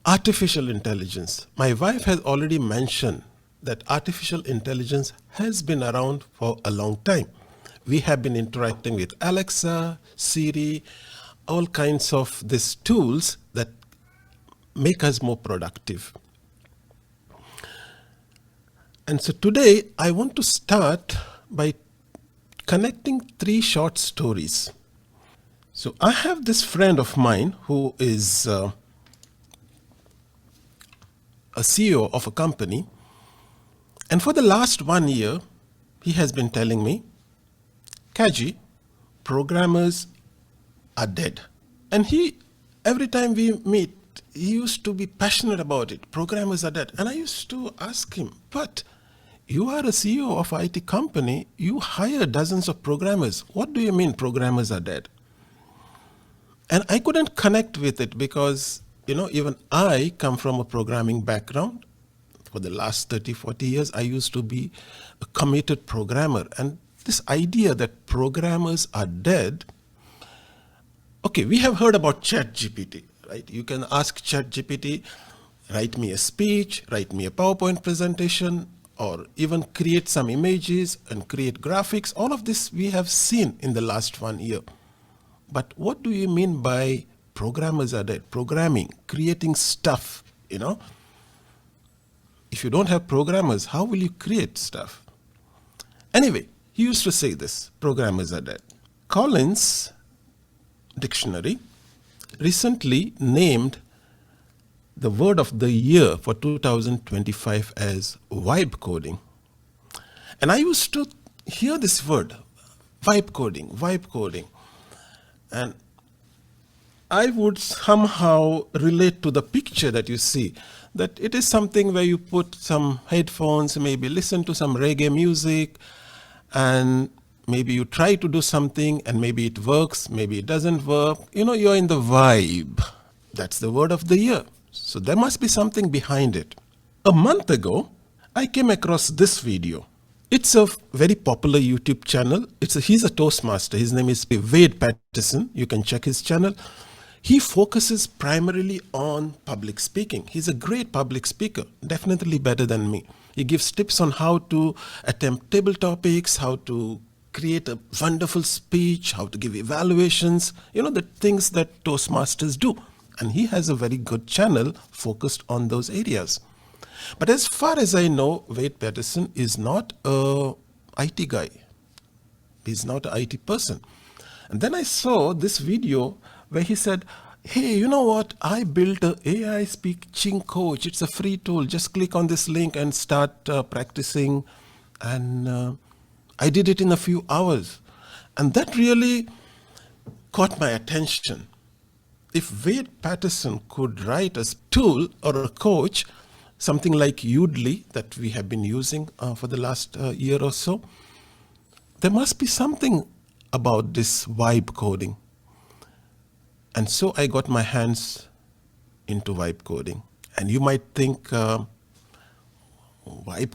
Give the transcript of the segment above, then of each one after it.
Artificial intelligence. My wife has already mentioned that artificial intelligence has been around for a long time. We have been interacting with Alexa, Siri, all kinds of these tools that make us more productive. And so today I want to start by connecting 3 short stories. So I have this friend of mine who is a CEO of a company, and for the last 1 year he has been telling me, Kaji, programmers are dead. And every time we meet, he used to be passionate about it. Programmers are dead. And I used to ask him, but you are a CEO of an IT company, you hire dozens of programmers. What do you mean programmers are dead? And I couldn't connect with it because, even I come from a programming background. For the last 30, 40 years, I used to be a committed programmer. And this idea that programmers are dead, okay, we have heard about ChatGPT, right? You can ask ChatGPT, write me a speech, write me a PowerPoint presentation, or even create some images and create graphics. All of this we have seen in the last 1 year. But what do you mean by programmers are dead? Programming, creating stuff, If you don't have programmers, how will you create stuff? Anyway, he used to say this, programmers are dead. Collins Dictionary recently named the word of the year for 2025 as vibe coding. And I used to hear this word, vibe coding. And I would somehow relate to the picture that you see, that it is something where you put some headphones, maybe listen to some reggae music, and maybe you try to do something and maybe it works, maybe it doesn't work. You're in the vibe. That's the word of the year. So there must be something behind it. A month ago, I came across this video. It's a very popular YouTube channel. He's a Toastmaster. His name is Wade Patterson. You can check his channel. He focuses primarily on public speaking. He's a great public speaker, definitely better than me. He gives tips on how to attempt table topics, how to create a wonderful speech, how to give evaluations, the things that Toastmasters do. And he has a very good channel focused on those areas. But as far as I know, Wade Patterson is not an IT guy. He's not an IT person. And then I saw this video where he said, hey, you know what? I built an AI speaking coach. It's a free tool. Just click on this link and start practicing. And I did it in a few hours. And that really caught my attention. If Wade Patterson could write a tool or a coach, something like Udly that we have been using for the last year or so, there must be something about this vibe coding. And so I got my hands into vibe coding. And you might think, vibe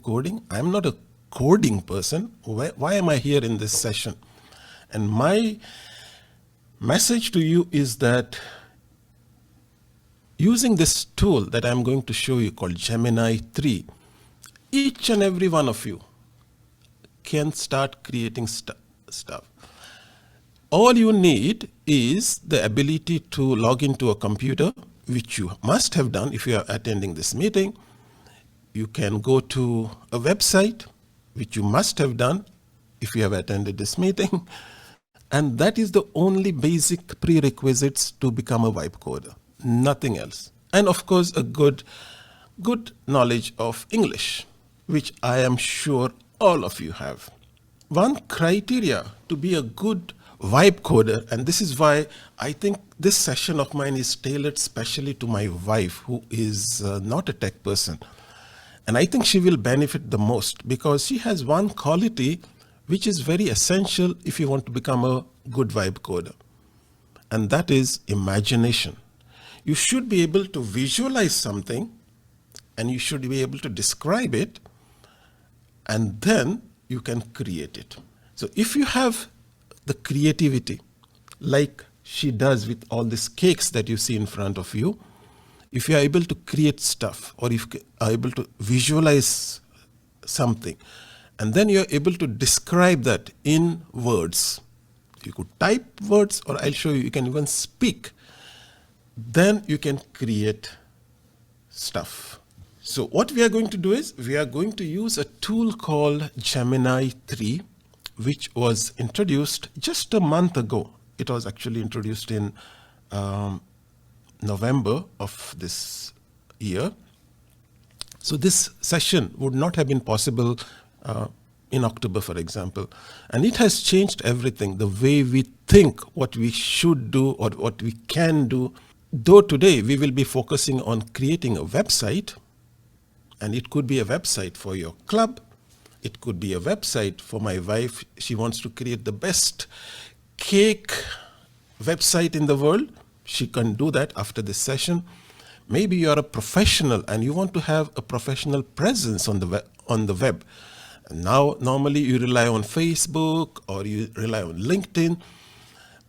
coding? I'm not a coding person. Why am I here in this session? And my message to you is that using this tool that I'm going to show you called Gemini 3, each and every one of you can start creating stuff. All you need is the ability to log into a computer, which you must have done if you are attending this meeting. You can go to a website, which you must have done if you have attended this meeting. And that is the only basic prerequisites to become a vibe coder. Nothing else. And of course, a good knowledge of English, which I am sure all of you have. One criteria to be a good vibe coder, and this is why I think this session of mine is tailored specially to my wife, who is not a tech person. And I think she will benefit the most because she has one quality which is very essential if you want to become a good vibe coder. And that is imagination. You should be able to visualize something and you should be able to describe it, and then you can create it. So if you have the creativity like she does with all these cakes that you see in front of you, if you are able to create stuff, or if you are able to visualize something, and then you're able to describe that in words, you could type words, or I'll show you, you can even speak, then you can create stuff. So what we are going to do is, we are going to use a tool called Gemini 3, which was introduced just a month ago. It was actually introduced in November of this year. So this session would not have been possible in October, for example. And it has changed everything, the way we think, what we should do or what we can do. Though today we will be focusing on creating a website, and it could be a website for your club. It could be a website for my wife. She wants to create the best cake website in the world. She can do that after this session. Maybe you're a professional and you want to have a professional presence on the web. Now, normally you rely on Facebook or you rely on LinkedIn,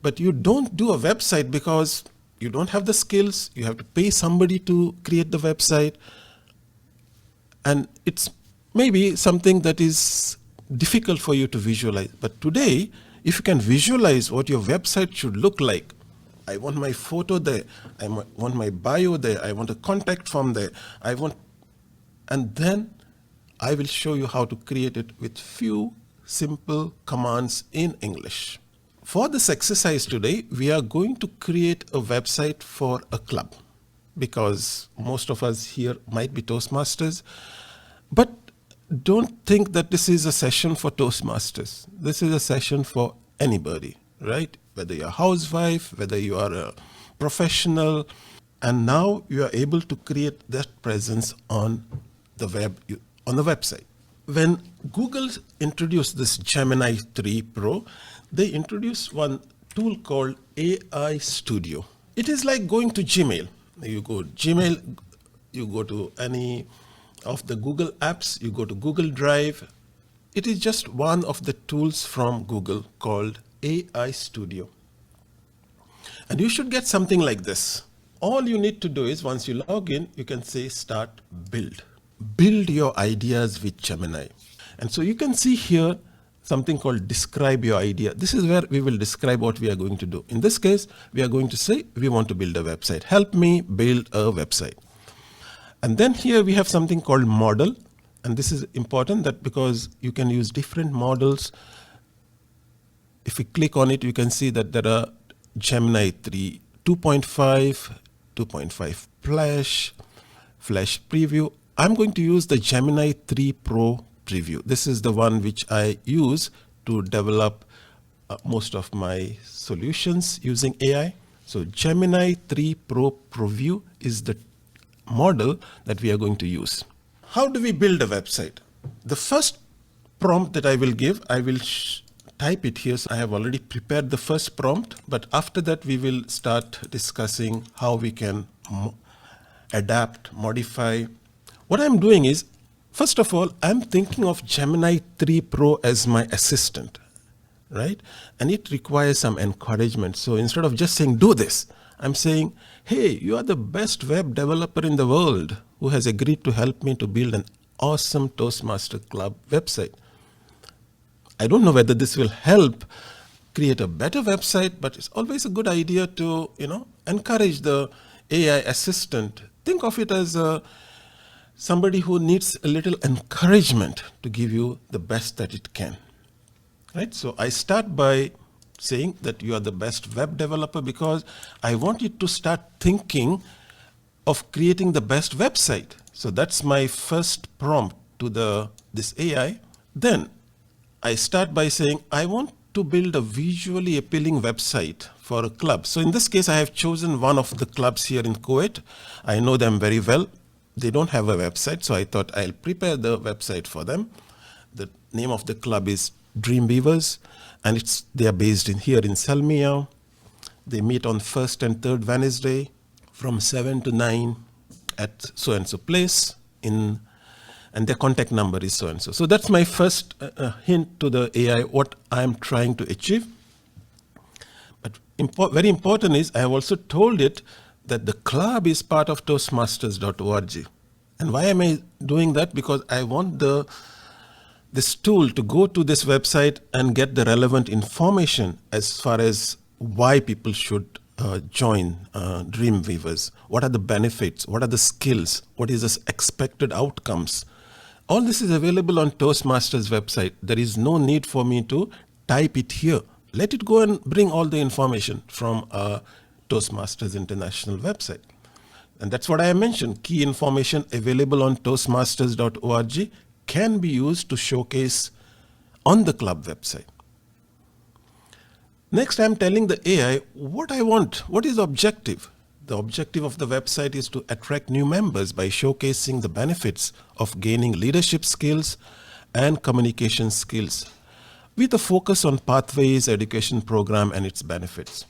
but you don't do a website because you don't have the skills. You have to pay somebody to create the website. And it's maybe something that is difficult for you to visualize. But today, if you can visualize what your website should look like, I want my photo there, I want my bio there, I want a contact form there, and then I will show you how to create it with few simple commands in English. For this exercise today, we are going to create a website for a club, because most of us here might be Toastmasters, but don't think that this is a session for Toastmasters. This is a session for anybody, right? Whether you're a housewife, whether you are a professional, and now you are able to create that presence on the web, on the website. When Google introduced this Gemini 3 Pro, they introduced one tool called AI Studio. It is like going to Gmail. You go to Gmail, you go to any of the Google apps, you go to Google Drive. It is just one of the tools from Google called AI Studio. And you should get something like this. All you need to do is, once you log in, you can say start build. Build your ideas with Gemini. And so you can see here something called describe your idea. This is where we will describe what we are going to do. In this case, we are going to say we want to build a website. Help me build a website. And then here we have something called model. And this is important that because you can use different models. If you click on it, you can see that there are Gemini 3, 2.5, 2.5 Flash preview. I'm going to use the Gemini 3 Pro preview. This is the one which I use to develop most of my solutions using AI. So Gemini 3 Pro preview is the model that we are going to use. How do we build a website? The first prompt that I will give, I will type it here. So I have already prepared the first prompt, but after that we will start discussing how we can adapt, modify. What I'm doing is, first of all, I'm thinking of Gemini 3 Pro as my assistant, right? And it requires some encouragement. So instead of just saying, do this, I'm saying, hey, you are the best web developer in the world who has agreed to help me to build an awesome Toastmaster Club website. I don't know whether this will help create a better website, but it's always a good idea to, encourage the AI assistant. Think of it as somebody who needs a little encouragement to give you the best that it can, right? So I start by saying that you are the best web developer because I want you to start thinking of creating the best website. So that's my first prompt to this AI. Then I start by saying, I want to build a visually appealing website for a club. So in this case, I have chosen one of the clubs here in Kuwait. I know them very well. They don't have a website, so I thought I'll prepare the website for them. The name of the club is Dreamweavers, and they are based here in Salmiya. They meet on first and third Wednesday from 7 to 9 at so-and-so place, and their contact number is so-and-so. So that's my first hint to the AI, what I'm trying to achieve. But very important is I have also told it that the club is part of Toastmasters.org. And why am I doing that? Because I want this tool to go to this website and get the relevant information as far as why people should join Dreamweavers. What are the benefits? What are the skills? What is the expected outcomes? All this is available on Toastmasters website. There is no need for me to type it here. Let it go and bring all the information from Toastmasters International website. And that's what I mentioned. Key information available on Toastmasters.org can be used to showcase on the club website. Next, I'm telling the AI what I want. What is the objective? The objective of the website is to attract new members by showcasing the benefits of gaining leadership skills and communication skills, with a focus on pathways, education program, and its benefits.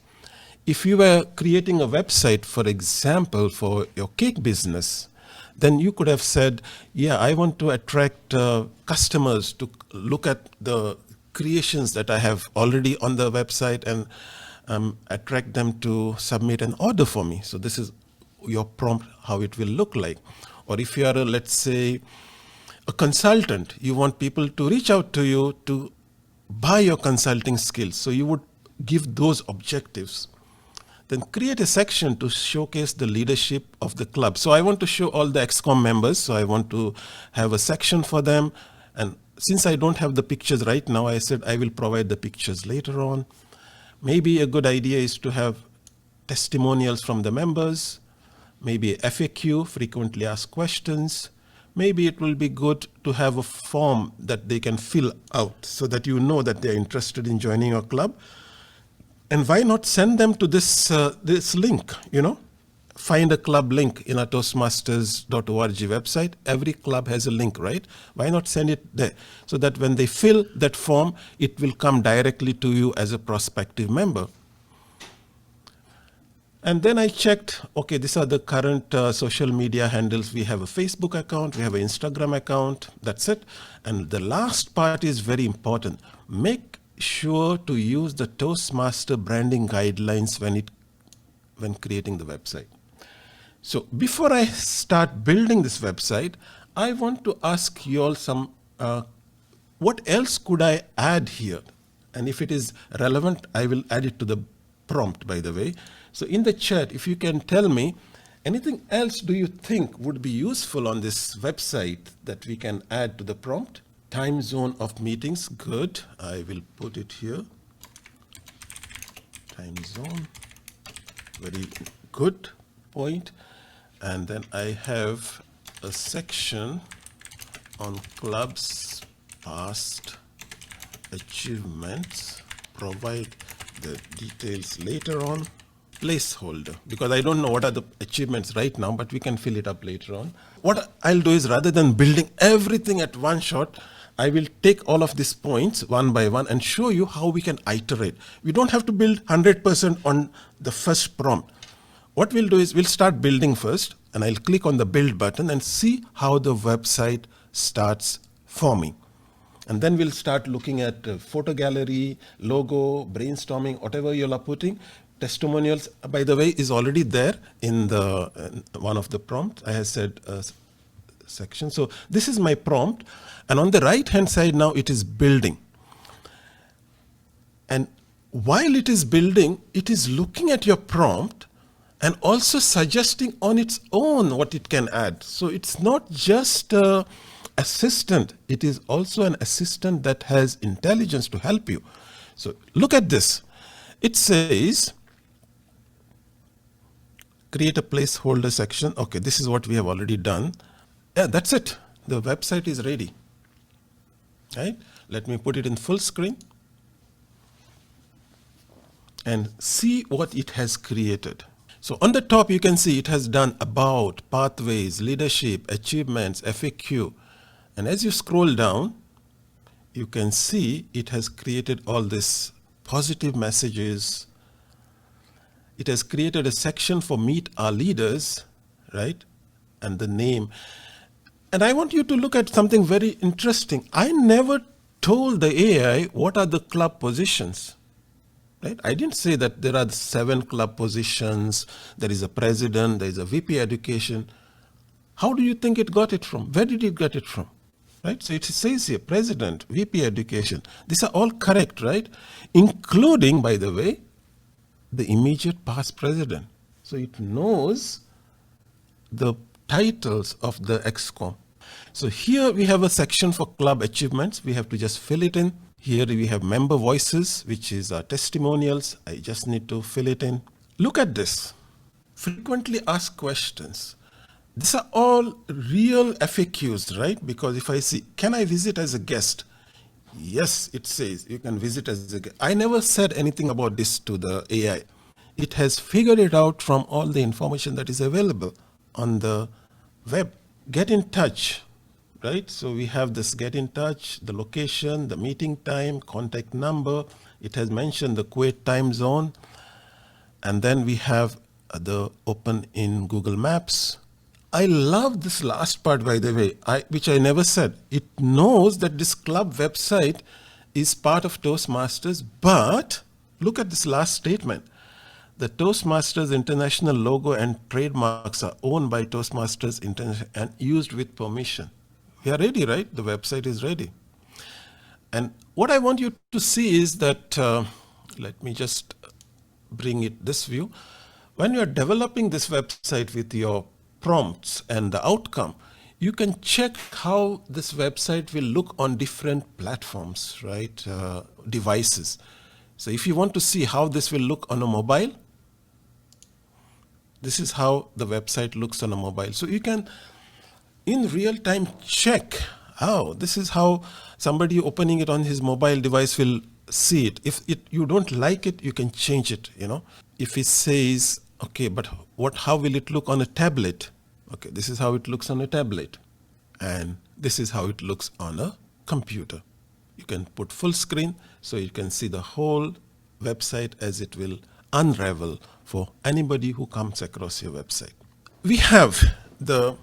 If you were creating a website, for example, for your cake business, then you could have said, yeah, I want to attract customers to look at the creations that I have already on the website and attract them to submit an order for me. So this is your prompt, how it will look like. Or if you are, let's say, a consultant, you want people to reach out to you to buy your consulting skills. So you would give those objectives. Then create a section to showcase the leadership of the club. So I want to show all the XCOM members. So I want to have a section for them. And since I don't have the pictures right now, I said I will provide the pictures later on. Maybe a good idea is to have testimonials from the members, maybe FAQ, frequently asked questions. Maybe it will be good to have a form that they can fill out so that you know that they're interested in joining your club. And why not send them to this link, Find a club link in a Toastmasters.org website. Every club has a link, right? Why not send it there? So that when they fill that form, it will come directly to you as a prospective member. And then I checked, okay, these are the current social media handles. We have a Facebook account, we have an Instagram account, that's it. And the last part is very important. Make sure to use the Toastmaster branding guidelines when creating the website. So before I start building this website, I want to ask you all some, what else could I add here? And if it is relevant, I will add it to the prompt, by the way. So in the chat, if you can tell me, anything else do you think would be useful on this website that we can add to the prompt? Time zone of meetings, good. I will put it here. Time zone, very good point. And then I have a section on clubs past achievements. Provide the details later on. Placeholder, because I don't know what are the achievements right now, but we can fill it up later on. What I'll do is, rather than building everything at one shot, I will take all of these points one by one and show you how we can iterate. We don't have to build 100% on the first prompt. What we'll do is we'll start building first, and I'll click on the build button and see how the website starts forming. And then we'll start looking at photo gallery, logo, brainstorming, whatever you're putting. Testimonials, by the way, is already there in the one of the prompts. I have said section. So this is my prompt. And on the right hand side now it is building. And while it is building, it is looking at your prompt and also suggesting on its own what it can add. So it's not just an assistant, it is also an assistant that has intelligence to help you. So look at this. It says, create a placeholder section. Okay, this is what we have already done. Yeah, that's it. The website is ready. Right? Let me put it in full screen and see what it has created. So on the top, you can see it has done about, pathways, leadership, achievements, FAQ. And as you scroll down, you can see it has created all this positive messages. It has created a section for meet our leaders, right? And the name. And I want you to look at something very interesting. I never told the AI what are the club positions. right? I didn't say that there are 7 club positions, there is a president, there is a VP education. How do you think it got it from? Where did it get it from? Right? So it says here, president, VP education. These are all correct, right? Including, by the way, the immediate past president. So it knows the titles of the XCOM. So here we have a section for club achievements. We have to just fill it in. Here we have member voices, which is testimonials. I just need to fill it in. Look at this. Frequently asked questions. These are all real FAQs, right? Because if I see, can I visit as a guest? Yes, it says you can visit as a guest. I never said anything about this to the AI. It has figured it out from all the information that is available on the web. Get in touch, right? So we have this get in touch, the location, the meeting time, contact number. It has mentioned the Kuwait time zone. And then we have the open in Google Maps. I love this last part, by the way, which I never said. It knows that this club website is part of Toastmasters, but look at this last statement. The Toastmasters International logo and trademarks are owned by Toastmasters International and used with permission. We are ready, right? The website is ready. And what I want you to see is that, let me just bring it this view. When you're developing this website with your prompts and the outcome, you can check how this website will look on different platforms, right? Devices. So if you want to see how this will look on a mobile, this is how the website looks on a mobile. So you can, in real time, check how this is how somebody opening it on his mobile device will see it. If you don't like it, you can change it. If it says, okay, but how will it look on a tablet? Okay, this is how it looks on a tablet, and this is how it looks on a computer. You can put full screen so you can see the whole website as it will unravel for anybody who comes across your website. We have the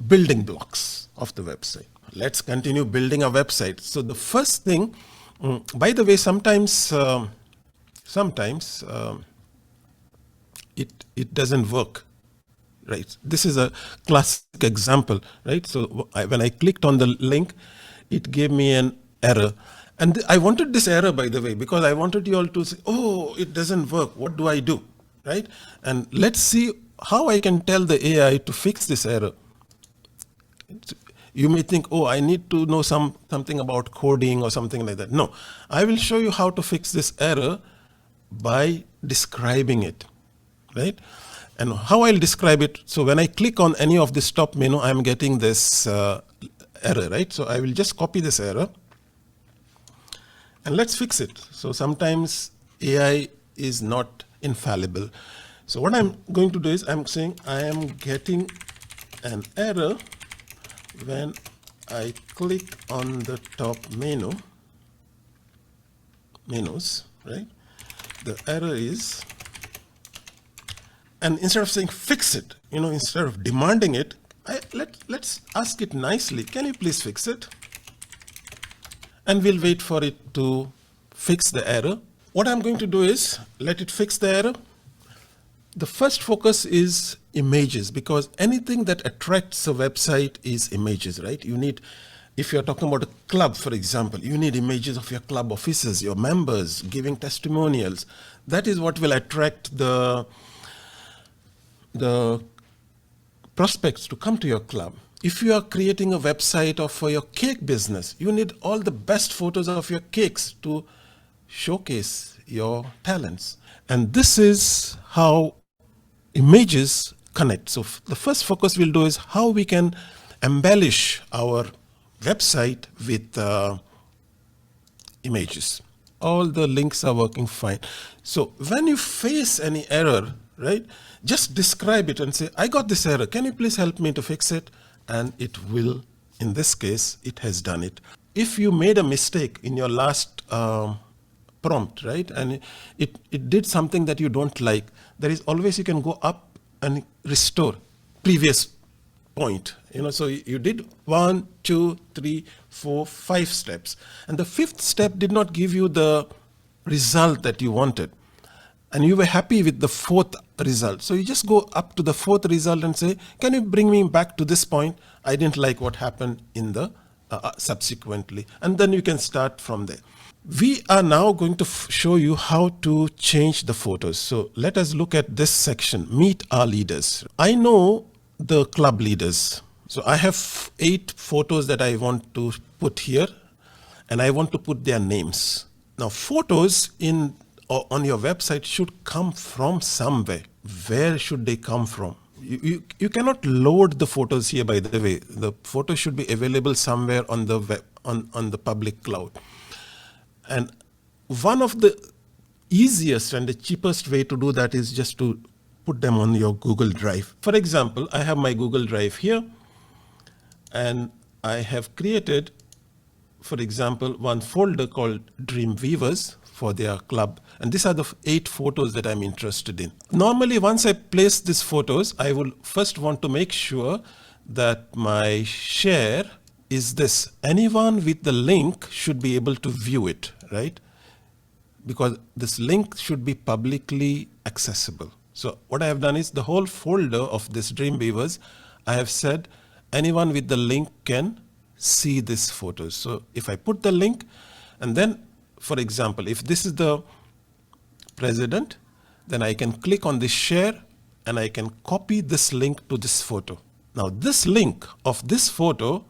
building blocks of the website. Let's continue building a website. So the first thing, by the way, sometimes it doesn't work, right? This is a classic example, right? So when I clicked on the link, it gave me an error. And I wanted this error, by the way, because I wanted you all to say, oh, it doesn't work. What do I do, right? And let's see how I can tell the AI to fix this error. You may think, oh, I need to know something about coding or something like that. No, I will show you how to fix this error by describing it, right? And how I'll describe it. So when I click on any of this top menu, I'm getting this error, right? So I will just copy this error and let's fix it. So sometimes AI is not infallible. So what I'm going to do is I'm saying I am getting an error when I click on the top menus, right? The error is, and instead of saying fix it, instead of demanding it, let's ask it nicely. Can you please fix it? And we'll wait for it to fix the error. What I'm going to do is let it fix the error. The first focus is images, because anything that attracts a website is images, right? You need, if you're talking about a club, for example, you need images of your club officers, your members giving testimonials. That is what will attract the prospects to come to your club. If you are creating a website for your cake business, you need all the best photos of your cakes to showcase your talents. And this is how images connect. So the first focus we'll do is how we can embellish our website with images. All the links are working fine. So when you face any error, right, just describe it and say, I got this error. Can you please help me to fix it? And it will, in this case, it has done it. If you made a mistake in your last prompt, right, and it did something that you don't like, there is always, you can go up and restore previous point. So you did 1, 2, 3, 4, 5 steps. And the 5th step did not give you the result that you wanted. And you were happy with the fourth result. So you just go up to the fourth result and say, can you bring me back to this point? I didn't like what happened in the subsequently. And then you can start from there. We are now going to show you how to change the photos. So let us look at this section, meet our leaders. I know the club leaders. So I have 8 photos that I want to put here, and I want to put their names. Now photos on your website should come from somewhere. Where should they come from? You cannot load the photos here, by the way. The photos should be available somewhere on the web, on the public cloud. And one of the easiest and the cheapest way to do that is just to put them on your Google Drive. For example, I have my Google Drive here, and I have created, for example, one folder called Dreamweavers for their club. And these are the 8 photos that I'm interested in. Normally, once I place these photos, I will first want to make sure that my share is this. Anyone with the link should be able to view it, right? Because this link should be publicly accessible. So what I have done is the whole folder of this Dreamweavers, I have said anyone with the link can see these photos. So if I put the link, and then, for example, if this is the president, then I can click on this share and I can copy this link to this photo. Now this link of this photo,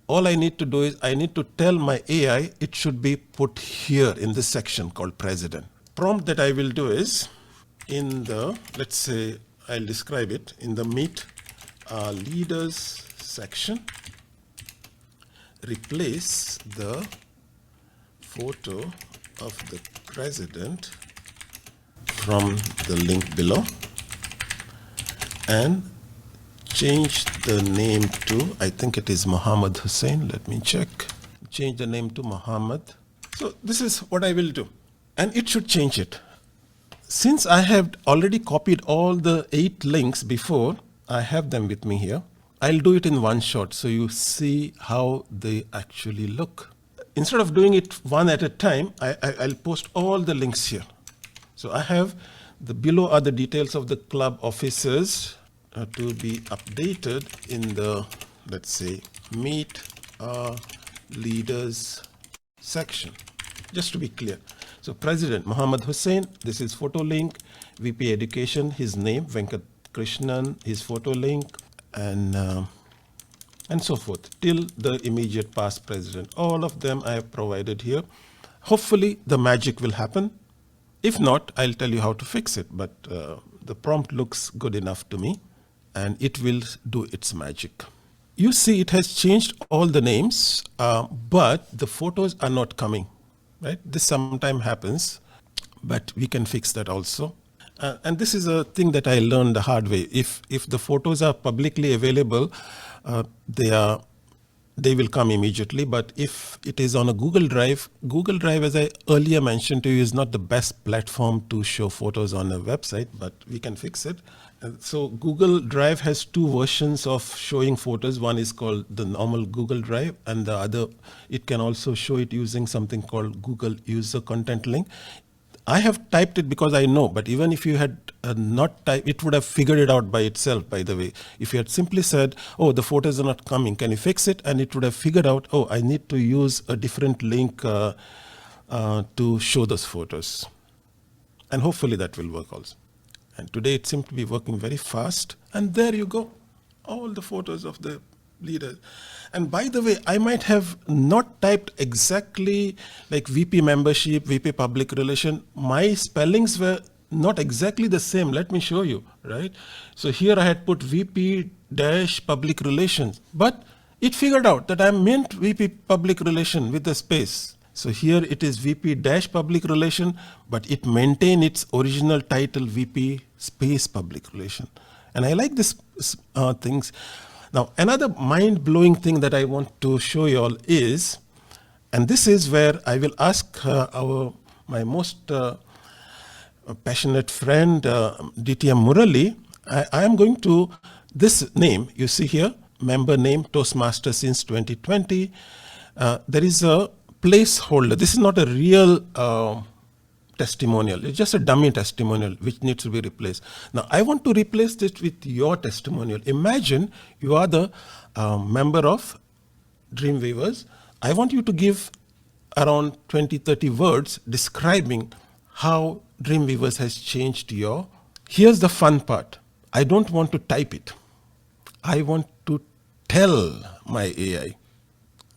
all I need to do is I need to tell my AI it should be put here in this section called president. Prompt that I will do is in the, let's say I'll describe it in the meet leaders section, replace the photo of the president from the link below and change the name to, I think it is Muhammad Hussein. Let me check. Change the name to Muhammad. So this is what I will do. And it should change it. Since I have already copied all the 8 links before, I have them with me here. I'll do it in one shot so you see how they actually look. Instead of doing it one at a time, I'll post all the links here. So I have below are the details of the club officers to be updated in the, let's say, meet leaders section, just to be clear. So President Muhammad Hussein, this is photo link, VP Education, his name, Venkat Krishnan, his photo link, and so forth, till the immediate past president. All of them I have provided here. Hopefully the magic will happen. If not, I'll tell you how to fix it, but the prompt looks good enough to me, and it will do its magic. You see it has changed all the names, but the photos are not coming, right? This sometimes happens, but we can fix that also. And this is a thing that I learned the hard way. If the photos are publicly available, they will come immediately. But if it is on a Google Drive, as I earlier mentioned to you, is not the best platform to show photos on a website, but we can fix it. So Google Drive has 2 versions of showing photos. One is called the normal Google Drive, and the other, it can also show it using something called Google User Content Link. I have typed it because I know, but even if you had not typed, it would have figured it out by itself, by the way. If you had simply said, oh, the photos are not coming, can you fix it? And it would have figured out, oh, I need to use a different link to show those photos. And hopefully that will work also. And today it seems to be working very fast. And there you go, all the photos of the leaders. And by the way, I might have not typed exactly like VP membership, VP public relation. My spellings were not exactly the same. Let me show you, right? So here I had put VP dash public relations, but it figured out that I meant VP public relation with a space. So here it is VP dash public relation, but it maintained its original title VP space public relation. And I like this things. Now, another mind-blowing thing that I want to show you all is, and this is where I will ask my most passionate friend, DTM Murali, I am going to, this name, you see here, member name, Toastmasters since 2020. There is a placeholder. This is not a real testimonial. It's just a dummy testimonial which needs to be replaced. Now I want to replace this with your testimonial. Imagine you are the member of Dreamweavers. I want you to give around 20-30 words describing how Dreamweavers has changed your. Here's the fun part. I don't want to type it. I want to tell my AI.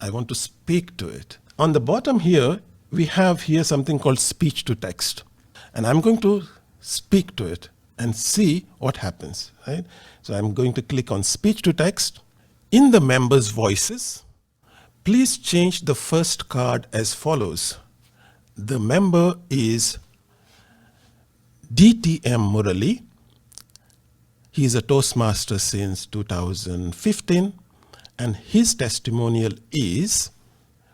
I want to speak to it. On the bottom here, we have here something called speech to text. And I'm going to speak to it and see what happens, right? So I'm going to click on speech to text. In the members' voices, please change the first card as follows. The member is DTM Murali. He is a Toastmaster since 2015, and his testimonial is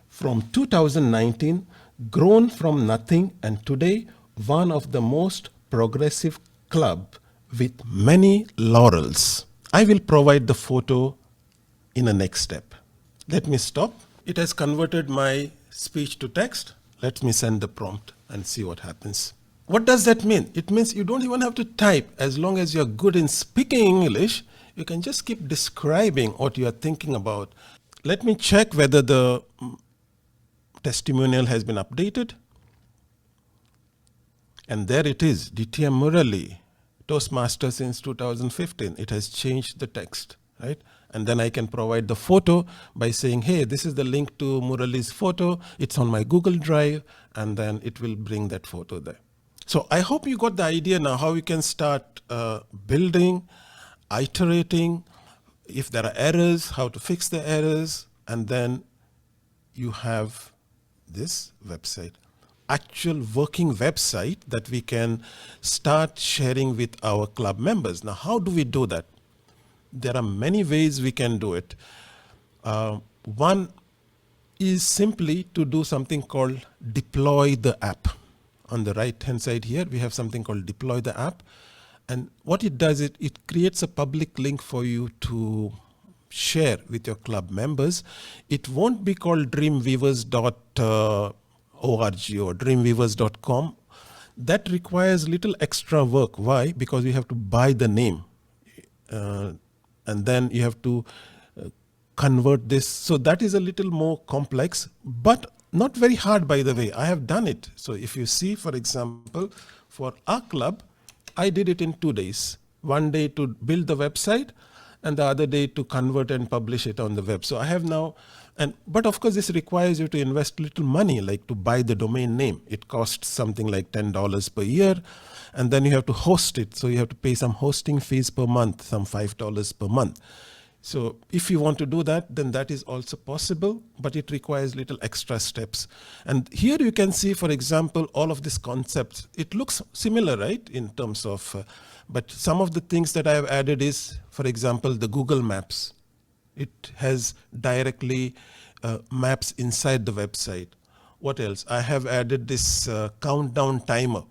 from 2019, grown from nothing, and today one of the most progressive club with many laurels. I will provide the photo in the next step. Let me stop. It has converted my speech to text. Let me send the prompt and see what happens. What does that mean? It means you don't even have to type. As long as you're good in speaking English, you can just keep describing what you are thinking about. Let me check whether the testimonial has been updated. And there it is, DTM Murali, Toastmaster since 2015. It has changed the text, right? And then I can provide the photo by saying, hey, this is the link to Murali's photo. It's on my Google Drive, and then it will bring that photo there. So I hope you got the idea now how you can start building, iterating, if there are errors, how to fix the errors, and then you have this website, actual working website that we can start sharing with our club members. Now, how do we do that? There are many ways we can do it. One is simply to do something called deploy the app. On the right hand side here, we have something called deploy the app. And what it does, it creates a public link for you to share with your club members. It won't be called dreamweavers.org or dreamweavers.com. That requires little extra work. Why? Because you have to buy the name. And then you have to convert this. So that is a little more complex, but not very hard, by the way. I have done it. So if you see, for example, for our club, I did it in 2 days. 1 day to build the website and the other day to convert and publish it on the web. So I have now, but of course this requires you to invest little money, like to buy the domain name. It costs something like $10 per year, and then you have to host it. So you have to pay some hosting fees per month, some $5 per month. So if you want to do that, then that is also possible, but it requires little extra steps. And here you can see, for example, all of these concepts. It looks similar, right, in terms of, but some of the things that I have added is, for example, the Google Maps. It has directly maps inside the website. What else? I have added this countdown timer.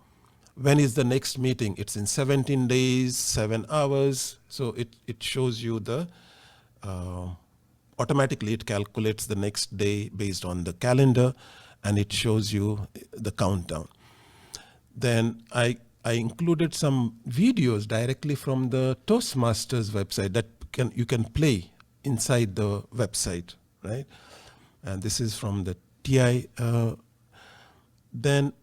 When is the next meeting? It's in 17 days, 7 hours. So it shows you the automatically it calculates the next day based on the calendar, and it shows you the countdown. Then I included some videos directly from the Toastmasters website that you can play inside the website, right? And this is from the TI. Then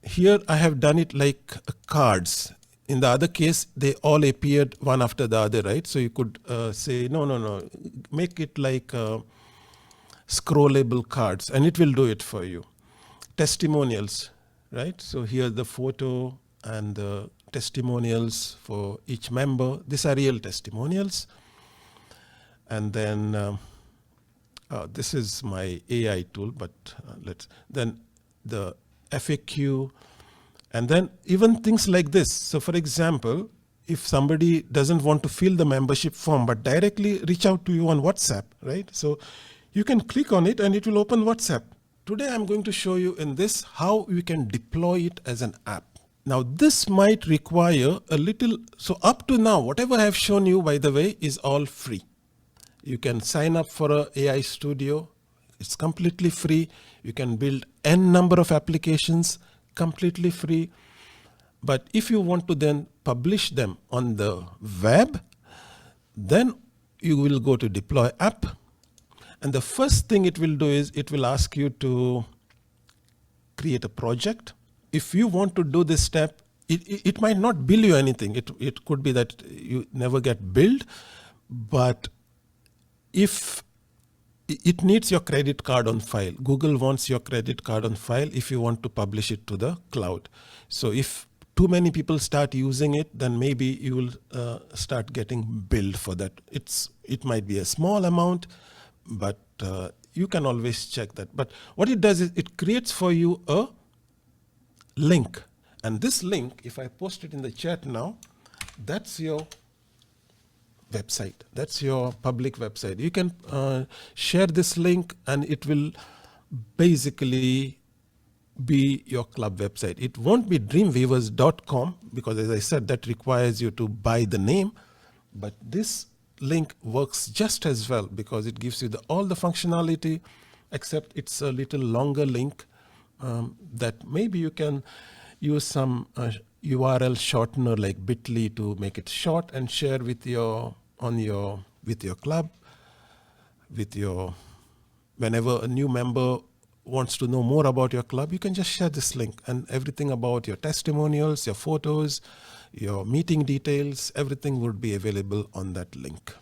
here I have done it like cards. In the other case, they all appeared one after the other, right? So you could say, no, make it like scrollable cards, and it will do it for you. Testimonials, right? So here's the photo and the testimonials for each member. These are real testimonials. And then this is my AI tool, but then the FAQ. And then even things like this. So for example, if somebody doesn't want to fill the membership form, but directly reach out to you on WhatsApp, right? So you can click on it and it will open WhatsApp. Today I'm going to show you in this how you can deploy it as an app. Now this might require a little, so up to now, whatever I have shown you, by the way, is all free. You can sign up for a AI Studio. It's completely free. You can build N number of applications, completely free. But if you want to then publish them on the web, then you will go to deploy app. And the first thing it will do is it will ask you to create a project. If you want to do this step, it might not bill you anything. It could be that you never get billed, but if it needs your credit card on file. Google wants your credit card on file if you want to publish it to the cloud. So if too many people start using it, then maybe you will start getting billed for that. It might be a small amount, but you can always check that. But what it does is it creates for you a link. And this link, if I post it in the chat now, that's your website. That's your public website. You can share this link and it will basically be your club website. It won't be dreamweavers.com because, as I said, that requires you to buy the name. But this link works just as well because it gives you all the functionality, except it's a little longer link that maybe you can use some URL shortener like bit.ly to make it short and share with your club, whenever a new member wants to know more about your club, you can just share this link, and everything about your testimonials, your photos, your meeting details, everything would be available on that link.